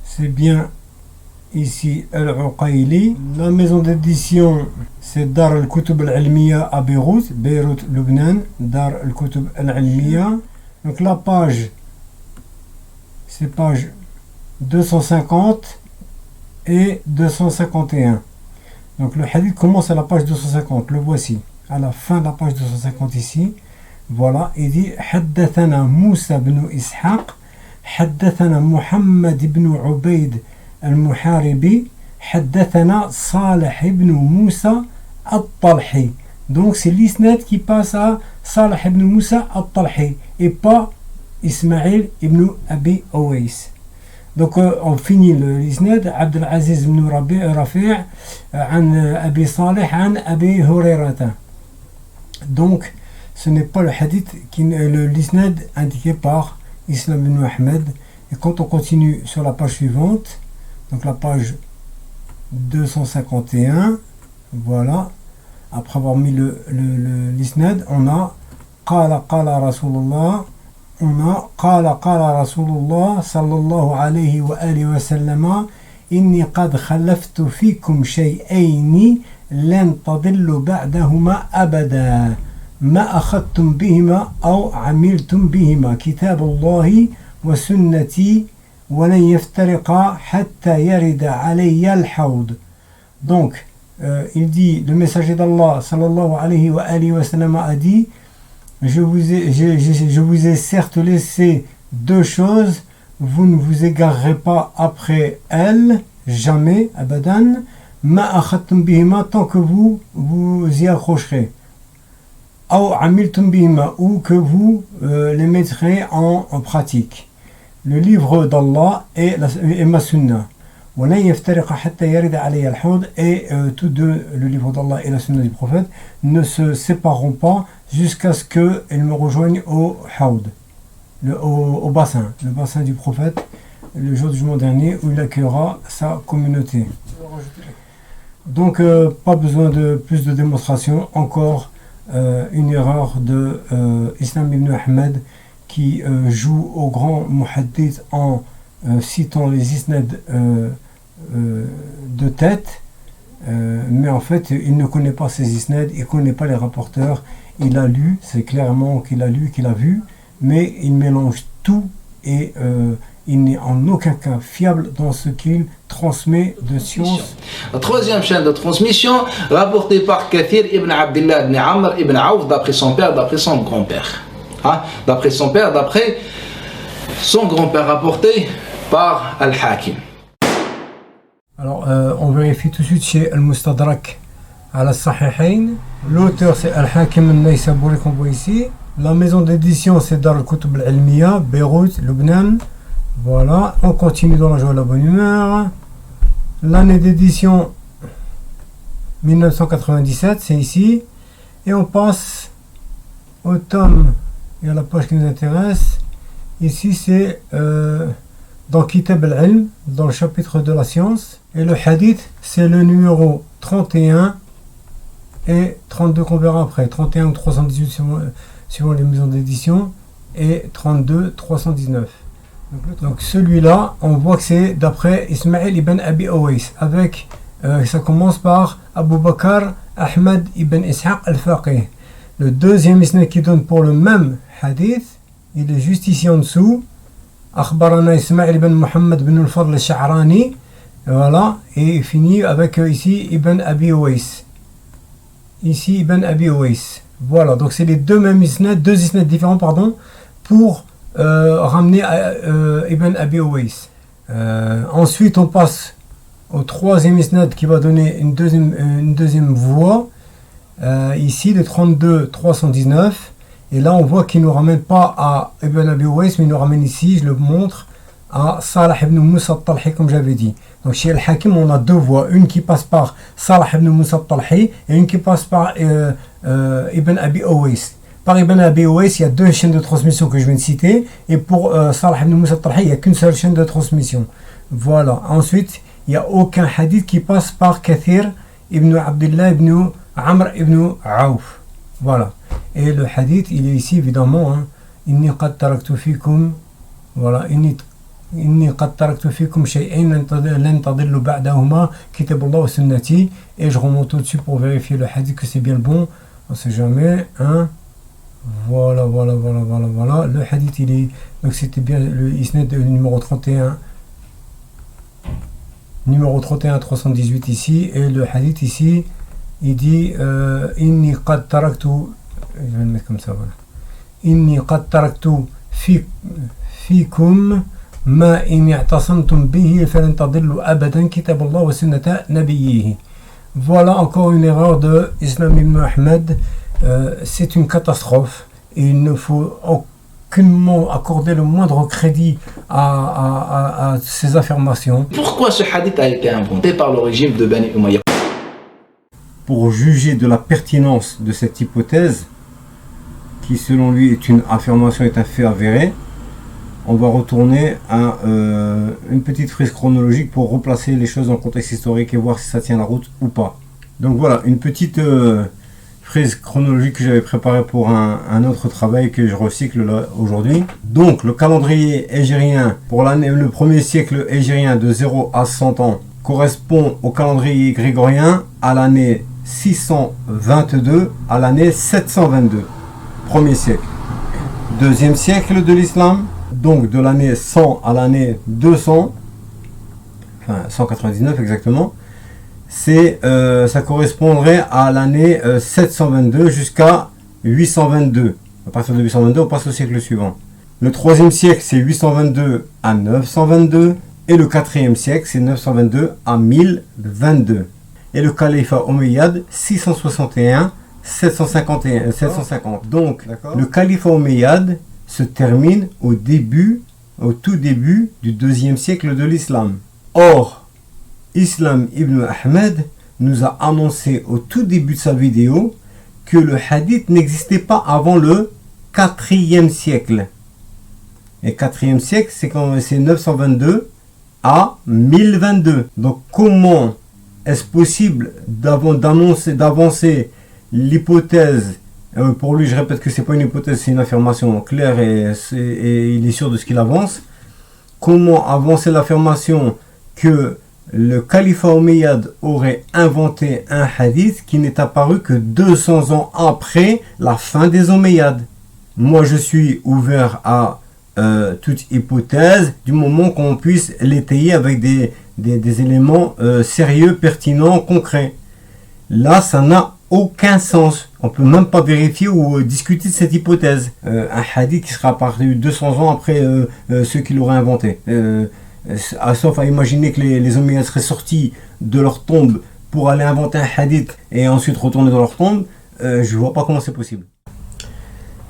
c'est bien ici Al-Uqayli. La maison d'édition, c'est Dar al-Kutub al-Ilmiya à Beyrouth, Lubnan, Dar al-Kutub al-Ilmiya. Donc la page, c'est page 250 et 251. Donc le hadith commence à la page 250, le voici, à la fin de la page 250 ici. Voilà, il dit Haddathana Moussa ibn Ishaq, حدثنا محمد بن عبيد المحاربي حدثنا صالح بن موسى الطلحي. Donc c'est l'isnad qui passe à Salih ibn Moussa al-Talhi et pas Ismaïl ibn Abi Uwais. Donc on finit l'isnad Abdul Aziz ibn Rafi' عن أبي صالح عن أبي هريرة. Donc ce n'est pas le hadith, l'isnad indiqué par Islam ibn Ahmed. Et quand on continue sur la page suivante, donc la page 251, voilà, après avoir mis l'isnad, on a qala Rasulullah, on a qala Rasulullah sallallahu alayhi wa alihi wa sallama inni qad khalaftu fikum shay'ayni lan tadillu ba'dahuma abada ما أخذتم بهما أو عملتم بهما كتاب الله وسنتي ولن يفترقا حتى يرد علي الحوض. Donc il dit, le messager d'Allah sallallahu alayhi wa sallam a dit, je vous ai certes laissé 2 choses, vous ne vous égarerez pas après elles, jamais, abadan, ma akhadtum bihima, tant que vous y accrocherez. Ou que vous les mettrez en pratique. le livre d'Allah et ma sunna. ولن يفترق حتى يرد علي الحوض, et tous deux, le livre d'Allah et la sunna du prophète, ne se sépareront pas jusqu'à ce qu'ils me rejoignent au Hawd, au bassin, le bassin du prophète, le jour du jugement dernier, où il accueillera sa communauté. Donc pas besoin de plus de démonstration. Encore une erreur de Islam ibn Ahmed qui joue au grand muhaddith en citant les isnad de tête, mais en fait il ne connaît pas ces isnad, il ne connaît pas les rapporteurs. Il a lu, c'est clairement qu'il a lu, qu'il a vu, mais il mélange tout et il n'est en aucun cas fiable dans ce qu'il transmet de science. La troisième chaîne de transmission, rapportée par Kathir ibn Abdullah ibn Amr ibn Auf, d'après son père, d'après son grand-père. Hein? D'après son père, d'après son grand-père, rapporté par Al-Hakim. Alors, on vérifie tout de suite chez Al-Mustadrak al-Sahihayn. L'auteur, c'est Al-Hakim al-Naysaburi, qu'on voit ici. La maison d'édition, c'est Dar al-Kutub al-Ilmiya, Beyrouth, Lubnan. Voilà, on continue dans la joie et la bonne humeur. L'année d'édition 1997, c'est ici. Et on passe au tome et à la page qui nous intéresse. Ici, c'est dans Kitab al-Ilm, dans le chapitre de la science. Et le hadith, c'est le numéro 31 et 32 qu'on verra après. 31 ou 318 suivant les maisons d'édition, et 32, 319. Donc celui-là, on voit que c'est d'après Ismaïl ibn Abi Owais, avec, ça commence par Abu Bakr Ahmad ibn Ishaq al-Faqih. Le deuxième isnad qui donne pour le même hadith, il est juste ici en dessous. Akhbarana Ismaïl ibn Muhammad ibn al-Fadl al-Sha'rani. Voilà, et il finit avec ici Ibn Abi Owais. Ici Ibn Abi Owais. Voilà, donc c'est les deux mêmes isnads, deux isnads différents, pardon, pour ramener à Ibn Abi Owais. Ensuite, on passe au troisième isnad qui va donner une deuxième voie. Ici, le 32 319. Et là, on voit qu'il ne nous ramène pas à Ibn Abi Owais, mais il nous ramène ici, je le montre, à Salah ibn Musa al-Talhi, comme j'avais dit. Donc chez Al-Hakim, on a deux voies, une qui passe par Salah ibn Musa al-Talhi et une qui passe par Ibn Abi Owais. Par Ibn Abi Owais, il y a deux chaînes de transmission que je viens de citer, et pour Salah ibn Musa al-Talhi, il n'y a qu'une seule chaîne de transmission. Voilà. Ensuite, il n'y a aucun hadith qui passe par Kathir ibn Abdullah ibn Amr ibn Auf. Voilà. Et le hadith, il est ici évidemment. Inni qad taraktu fikum. Voilà. Inni qad taraktu fikum shay'in lan tadillu ba'dahuma kitabullah wa sunnati. Et je remonte au-dessus pour vérifier le hadith que c'est bien le bon. On ne sait jamais. Voilà. Le hadith, il est. Donc c'était bien le isnad numéro 31. Numéro 31 318 ici. Et le hadith ici, il dit Inni qad taraktu. Je vais le mettre comme ça, voilà. Inni qad taraktu fikum ma in i'tasamtum bihi falan tadillu abadan kitaballah wa sunnata nabiyyihi. Voilà encore une erreur de Islam ibn Ahmed. C'est une catastrophe et il ne faut aucunement accorder le moindre crédit à ces affirmations. Pourquoi ce hadith a été inventé par le régime de Bani Umayya? Pour juger de la pertinence de cette hypothèse, qui selon lui est une affirmation, est un fait avéré, on va retourner à une petite frise chronologique pour replacer les choses dans le contexte historique et voir si ça tient la route ou pas. Donc voilà, une petite frise chronologique que j'avais préparée pour un autre travail que je recycle là aujourd'hui. Donc le calendrier hégirien pour le premier siècle hégirien de 0 à 100 ans correspond au calendrier grégorien à l'année 622 à l'année 722. Premier siècle. Deuxième siècle de l'islam, donc de l'année 100 à l'année 200, enfin 199 exactement, ça correspondrait à l'année 722 jusqu'à 822. À partir de 822, on passe au siècle suivant. Le troisième siècle, c'est 822 à 922, et le quatrième siècle, c'est 922 à 1022. Et le califat omeyyade, 661 750. Donc, le califat omeyyade se termine au début au tout début du deuxième siècle de l'islam. Or, Islam ibn Ahmed nous a annoncé au tout début de sa vidéo que le hadith n'existait pas avant le 4e siècle. Et 4e siècle, c'est 922 à 1022. Donc comment est-ce possible d'avancer l'hypothèse, pour lui je répète que c'est pas une hypothèse, c'est une affirmation claire et il est sûr de ce qu'il avance. Comment avancer l'affirmation que le califat omeyyade aurait inventé un hadith qui n'est apparu que 200 ans après la fin des Omeyyades? Moi je suis ouvert à toute hypothèse du moment qu'on puisse l'étayer avec des éléments sérieux, pertinents, concrets. Là, ça n'a aucun sens. On ne peut même pas vérifier ou discuter de cette hypothèse. Un hadith qui sera apparu 200 ans après ceux qui l'auraient inventé. Sauf à imaginer que les Omeyyades seraient sortis de leur tombe pour aller inventer un hadith et ensuite retourner dans leur tombe. Je ne vois pas comment c'est possible.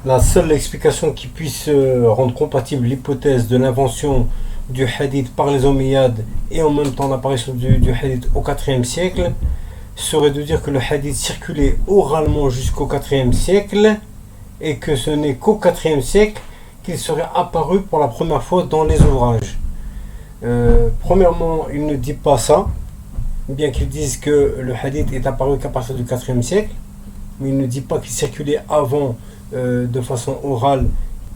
La seule explication qui puisse rendre compatible l'hypothèse de l'invention du hadith par les Omeyyades et en même temps l'apparition du hadith au 4e siècle serait de dire que le hadith circulait oralement jusqu'au 4e siècle et que ce n'est qu'au 4e siècle qu'il serait apparu pour la première fois dans les ouvrages. Premièrement, il ne dit pas ça, bien qu'ils disent que le hadith est apparu qu'à partir du 4e siècle, mais il ne dit pas qu'il circulait avant de façon orale.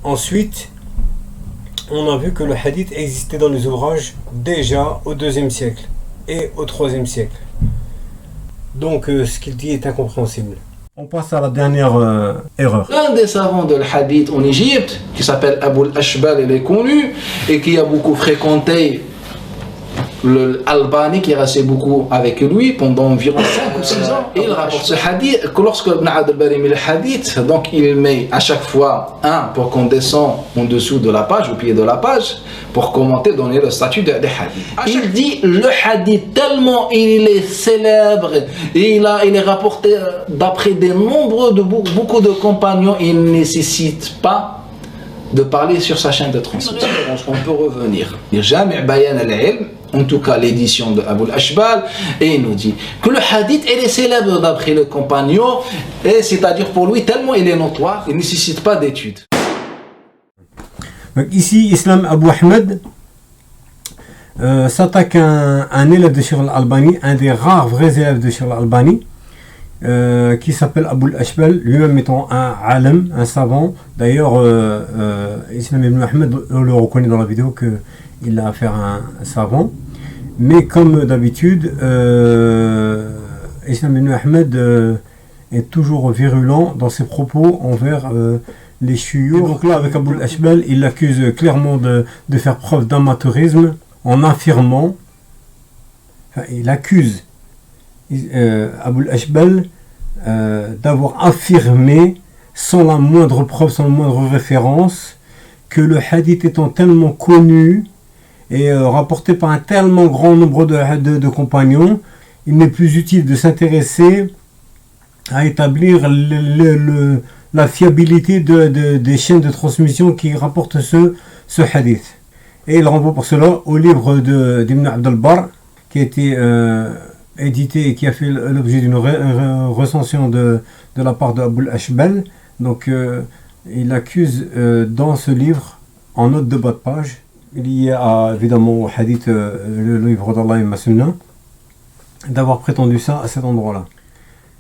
Ensuite, on a vu que le hadith existait dans les ouvrages déjà au 2e siècle et au 3e siècle. Donc ce qu'il dit est incompréhensible. On passe à la dernière erreur. Un des savants de l'hadith en Égypte, qui s'appelle Abu al-Ashbal, il est connu, et qui a beaucoup fréquenté l'Albani, qui est resté beaucoup avec lui pendant environ 5 ou 6 ans. Et il rapporte ce hadith que lorsque Ibn Abd al-Bari met le hadith, donc il met à chaque fois un pour qu'on descend en dessous de la page, au pied de la page, pour commenter, donner le statut des hadiths. Il dit le hadith tellement il est célèbre et il est rapporté d'après beaucoup de compagnons, il ne nécessite pas de parler sur sa chaîne de transmission. On peut revenir. Jami' Bayan al-Ilm, en tout cas l'édition de Abu al-Ashbal, et il nous dit que le hadith est célèbre d'après le compagnon, et c'est-à-dire pour lui tellement il est notoire, il ne nécessite pas d'études. Donc ici, Islam Abu Ahmed s'attaque à un élève de Sheikh al-Albani, un des rares vrais élèves de Sheikh al-Albani, qui s'appelle Abu al-Ashbal, lui-même étant un alim, un savant. D'ailleurs, Islam ibn Ahmed, on le reconnaît dans la vidéo qu'il a affaire à un savant. Mais comme d'habitude, Islam ibn Ahmed est toujours virulent dans ses propos envers les chouyours. Donc là, avec Abu al-Ashbal, il l'accuse clairement de faire preuve d'amateurisme en affirmant, il accuse Abu al-Ashbal d'avoir affirmé sans la moindre preuve, sans la moindre référence, que le hadith étant tellement connu et rapporté par un tellement grand nombre de compagnons, il n'est plus utile de s'intéresser à établir la fiabilité des chaînes de transmission qui rapportent ce hadith. Et il renvoie pour cela au livre d'Ibn Abd al-Barr, qui a été édité et qui a fait l'objet d'une recension de la part d'Abu al-Ashbal. Donc il accuse dans ce livre, en note de bas de page, lié à évidemment au hadith, le livre d'Allah et ma Sunnah, d'avoir prétendu ça à cet endroit-là.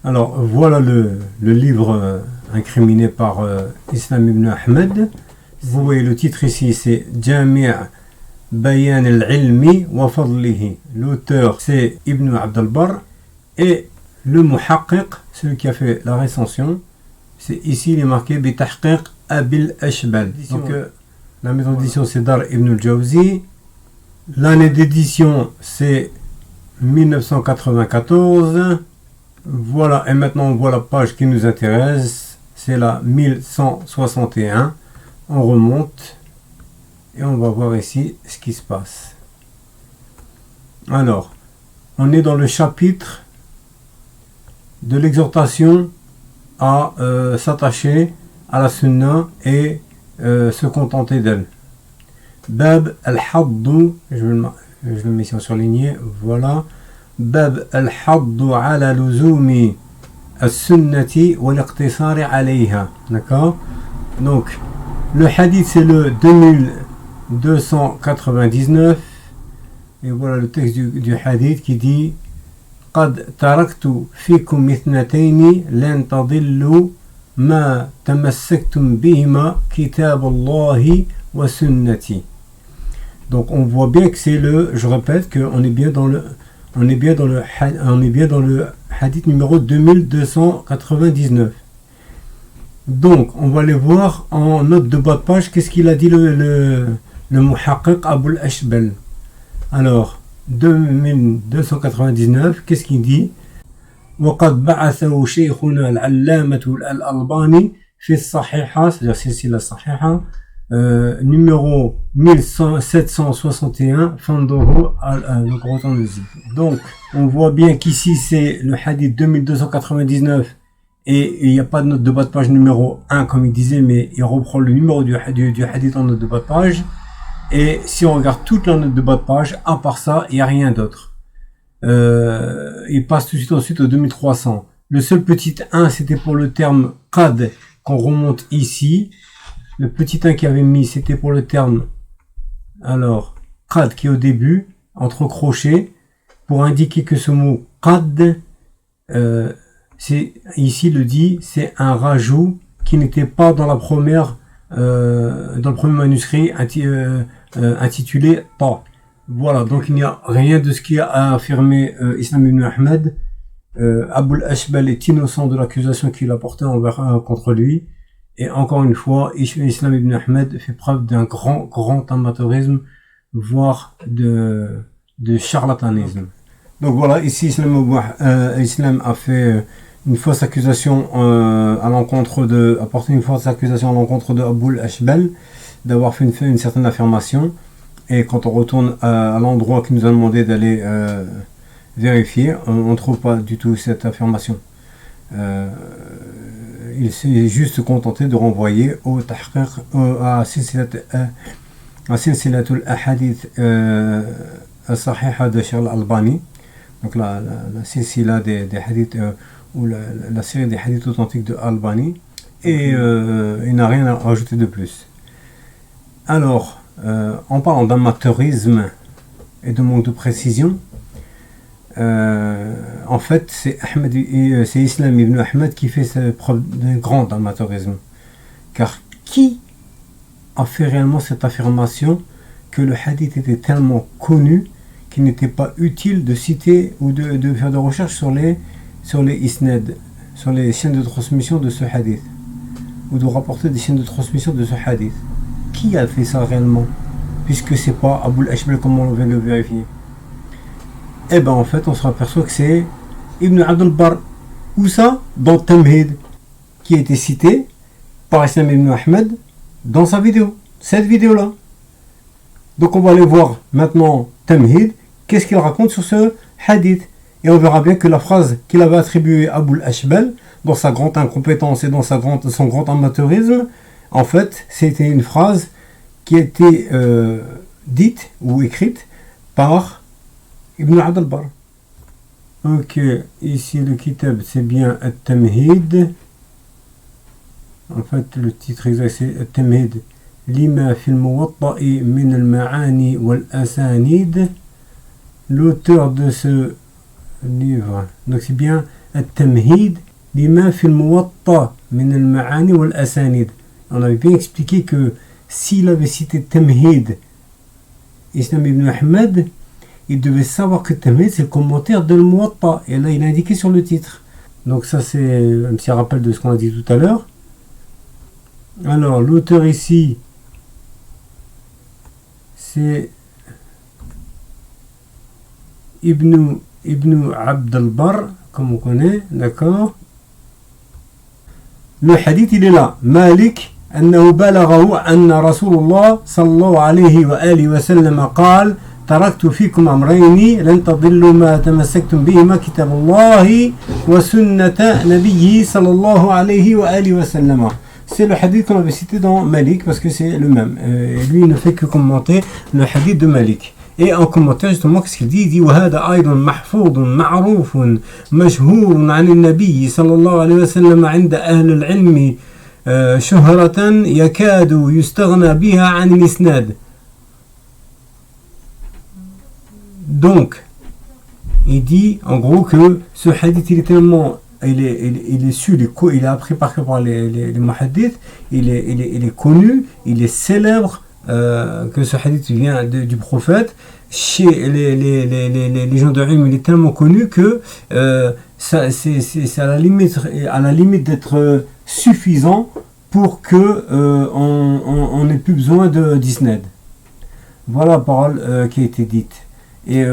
Alors voilà le livre incriminé par Islam ibn Ahmed. Vous voyez le titre ici, c'est Jami' Bayan al-Ilmi wa Fadlihi. L'auteur c'est Ibn Abd al-Barr et le muhaqqiq, celui qui a fait la recension, c'est ici il est marqué bi tahqiq Abil Ashbal. Donc la maison d'édition c'est Dar Ibn al-Jawzi. L'année d'édition c'est 1994. Voilà, et maintenant on voit la page qui nous intéresse, c'est la 1161. On remonte et on va voir ici ce qui se passe. Alors, on est dans le chapitre de l'exhortation à s'attacher à la sunna et se contenter d'elle. Bab al-Hadd, je le mets ici en surligné, voilà. Bab al-Hadd ala luzumi as-sunnati wa al-iqtisari alayha. D'accord? Donc, le hadith c'est le 2299. Et voilà le texte du hadith qui dit قد تركت فيكم اثنتين لن تضلوا ما تمسكتم بهما كتاب الله وسنتي. Donc on voit bien que c'est je répète qu'on est bien dans le hadith numéro 2299. Donc on va aller voir en note de bas de page qu'est-ce qu'il a dit le muhaqqiq Abu al-Ashbal. Alors 2299, qu'est-ce qu'il dit? وقد بعثه شيخنا العلامة الألباني في الصحيحة, c'est-à-dire silsila الصحيحة, numéro 1761, donc on voit bien qu'ici c'est le hadith 2299 et il n'y a pas de note de bas de page numéro 1 comme il disait, mais il reprend le numéro du hadith en note de bas de page. Et si on regarde toute la note de bas de page, à part ça, il n'y a rien d'autre. Il passe tout de suite ensuite au 2300. Le seul petit 1, c'était pour le terme qad qu'on remonte ici. Le petit 1 qu'il avait mis, c'était pour le terme, alors, qad qui est au début, entre crochets, pour indiquer que ce mot qad, c'est, ici le dit, c'est un rajout qui n'était pas dans la première, dans le premier manuscrit intitulé Ta. Voilà, donc il n'y a rien de ce qui a affirmé Islam ibn Ahmed. Abu al-Ashbal est innocent de l'accusation qu'il a portée contre lui. Et encore une fois, Islam ibn Ahmed fait preuve d'un grand amateurisme, voire de charlatanisme. Donc voilà, ici Islam a fait une fausse accusation a porté une fausse accusation à l'encontre de Abu al-Ashbal d'avoir fait une certaine affirmation. Et quand on retourne à l'endroit qui nous a demandé d'aller vérifier, on ne trouve pas du tout cette affirmation. Il s'est juste contenté de renvoyer au tahqiq, à silsilatul ahadith as-sahiha de Cheikh al-Albani, donc la silsila des hadiths, ou la série des hadiths authentiques de Albani, et il n'a rien à rajouter de plus. Alors, en parlant d'amateurisme et de manque de précision, en fait, c'est Islam ibn Ahmed qui fait cette preuve d'un grand amateurisme. Car qui a fait réellement cette affirmation que le hadith était tellement connu qu'il n'était pas utile de citer ou de faire de recherches sur les isnad, sur les chaînes de transmission de ce hadith, ou de rapporter des chaînes de transmission de ce hadith? Qui a fait ça réellement, puisque c'est pas Abu al-Ashbal comme on vient de le vérifier? Eh ben en fait on se aperçoit que c'est Ibn Abd al-Barr. Où ça? Dans Tamhid, qui a été cité par Islam ibn Ahmed dans sa vidéo, cette vidéo là. Donc on va aller voir maintenant Tamhid, qu'est-ce qu'il raconte sur ce hadith, et on verra bien que la phrase qu'il avait attribuée à Abu al-Ashbal dans sa grande incompétence et dans son grand amateurisme, en fait c'était une phrase qui a été dite ou écrite par Ibn Abd al-Barr. Ok, ici le kitab c'est bien At-Tamhid. En fait le titre exact c'est At-Tamhid lima fil muwatta'i min al-ma'ani wal-asanid. L'auteur de ce livre, donc c'est bien At-Tamhid lima fil muwatta' min al-ma'ani wal-asanid. On avait bien expliqué que s'il avait cité Tamhid, Islam ibn Ahmed, il devait savoir que Tamhid c'est le commentaire de Muwatta, et là il a indiqué sur le titre. Donc ça c'est un petit rappel de ce qu'on a dit tout à l'heure. Alors l'auteur ici c'est Ibn Abd al-Barr, comme on connaît, d'accord. Le hadith il est là, Malik أنه بلغه أن رسول الله صلى الله عليه وآله وسلم قال تركت فيكم أمرين لن تضلوا ما تمسكتم بهما كتاب الله وسنة نبيه صلى الله عليه وآله وسلم. c'est le hadith qu'on avait cité dans Malik, parce que c'est le même. Lui, il ne fait que commenter le hadith de Malik. Et en commentaire, justement, qu'est-ce qu'il dit? Il dit وهذا أيضا محفوظ معروف مشهور عن النبي صلى الله عليه وسلم عند أهل العلم شهرة يكاد يستغنى بها عن الإسناد. Donc, il dit en gros que ce hadith, il est tellement, il est su, il est appris par les muhaddiths, il est connu, il est célèbre, que ce hadith vient du prophète. Chez les gens de ilm, il est tellement connu que c'est à la limite d'être suffisant pour que on n'ait plus besoin d'isnad. Voilà la parole qui a été dite et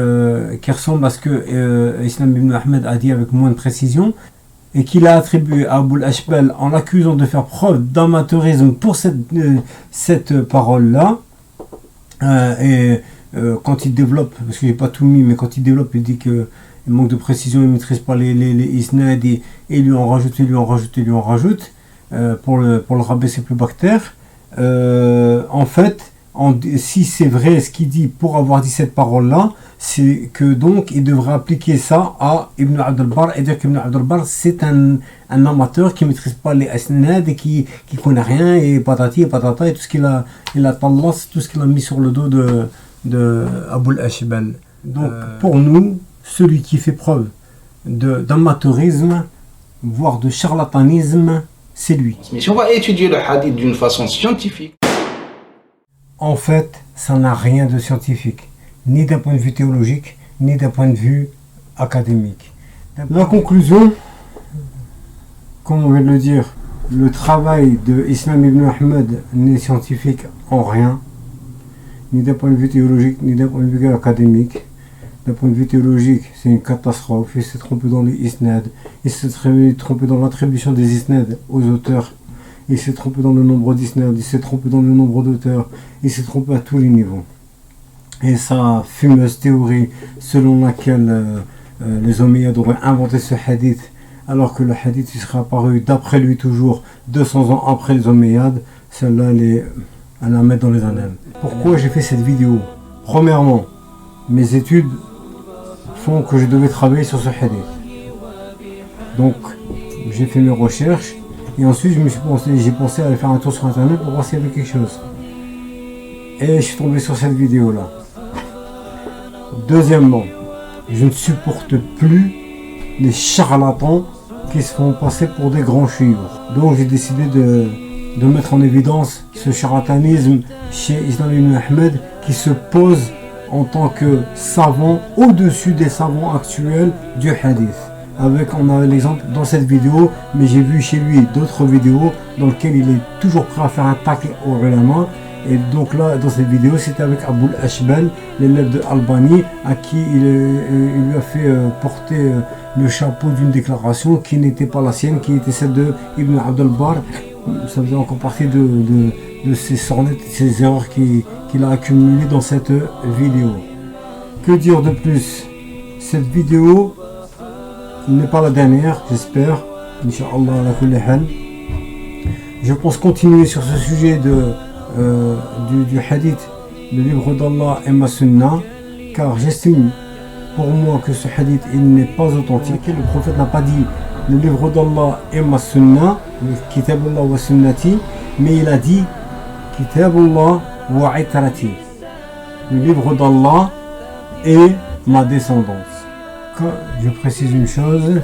qui ressemble à ce que Islam ibn Ahmed a dit avec moins de précision et qu'il a attribué à Abu al-Ashbal en l'accusant de faire preuve d'amateurisme pour cette parole-là. Quand il développe, parce que j'ai pas tout mis, mais quand il développe, il dit qu'il manque de précision, il ne maîtrise pas les isnad et lui en rajoute, pour le rabaisser plus bactère. En fait, si c'est vrai ce qu'il dit pour avoir dit cette parole-là, c'est que donc il devrait appliquer ça à Ibn Abd al-Barr et dire qu'Ibn Abd al-Barr c'est un amateur qui ne maîtrise pas les isnad et qui connaît rien et patati et patata et tout ce qu'il a tallas, tout ce qu'il a mis sur le dos de Abu al-Ashbal. Donc pour nous, celui qui fait preuve d'amateurisme, voire de charlatanisme, c'est lui. Mais si on va étudier le hadith d'une façon scientifique, en fait, ça n'a rien de scientifique, ni d'un point de vue théologique, ni d'un point de vue académique. La conclusion, comme on vient de le dire, le travail de Islam ibn Ahmed n'est scientifique en rien, ni d'un point de vue théologique, ni d'un point de vue académique. D'un point de vue théologique, c'est une catastrophe. Il s'est trompé dans les isnad, il s'est trompé dans l'attribution des isnad aux auteurs, il s'est trompé dans le nombre d'isnad, il s'est trompé dans le nombre d'auteurs, il s'est trompé à tous les niveaux. Et sa fumeuse théorie selon laquelle les Omeyyades auraient inventé ce hadith, alors que le hadith il serait apparu d'après lui toujours 200 ans après les Omeyyades, celle-là elle la met dans les annales. Pourquoi j'ai fait cette vidéo? Premièrement, mes études font que je devais travailler sur ce hadith. Donc, j'ai fait mes recherches et ensuite j'ai pensé à aller faire un tour sur internet pour voir s'il y avait quelque chose. Et je suis tombé sur cette vidéo-là. Deuxièmement, je ne supporte plus les charlatans qui se font passer pour des grands chiites. Donc, j'ai décidé de mettre en évidence ce charlatanisme chez Islam ibn Ahmed qui se pose en tant que savant au-dessus des savants actuels du hadith. On a l'exemple dans cette vidéo, mais j'ai vu chez lui d'autres vidéos dans lesquelles il est toujours prêt à faire un tacle au ulama. Et donc là, dans cette vidéo, c'était avec Abu al-Ashbal, l'élève de Albani, à qui il lui a fait porter le chapeau d'une déclaration qui n'était pas la sienne, qui était celle de Ibn Abd al-Barr. Ça faisait encore partie de ces sornettes, ces erreurs qu'il a accumulées dans cette vidéo. Que dire de plus? Cette vidéo n'est pas la dernière, j'espère. Inch'Allah ala kulli hal. Je pense continuer sur ce sujet du hadith, le livre d'Allah et ma sunna, car j'estime pour moi que ce hadith il n'est pas authentique. Le prophète n'a pas dit le livre d'Allah et ma sunna, Kitabullah wa sunnati, mais il a dit Kitabullah wa itrati, le livre d'Allah et ma descendance. Je précise une chose,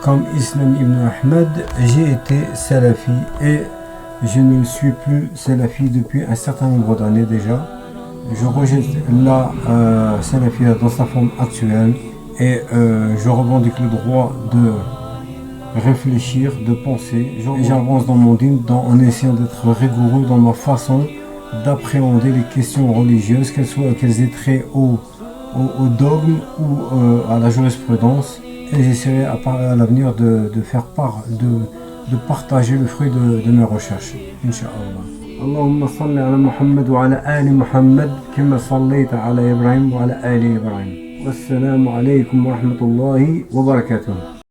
comme Islam ibn Ahmed, j'ai été salafi et je ne suis plus salafi depuis un certain nombre d'années déjà. Je rejette la salafia dans sa forme actuelle et je revendique le droit de réfléchir, de penser. J'avance dans mon dîme en essayant d'être rigoureux dans ma façon d'appréhender les questions religieuses, qu'elles aient trait au dogme ou à la jurisprudence. Et j'essaierai à l'avenir de faire part, de partager le fruit de mes recherches. Inch'Allah. اللهم صل على محمد وعلى آل محمد كما صليت على إبراهيم وعلى آل إبراهيم والسلام عليكم ورحمة الله وبركاته.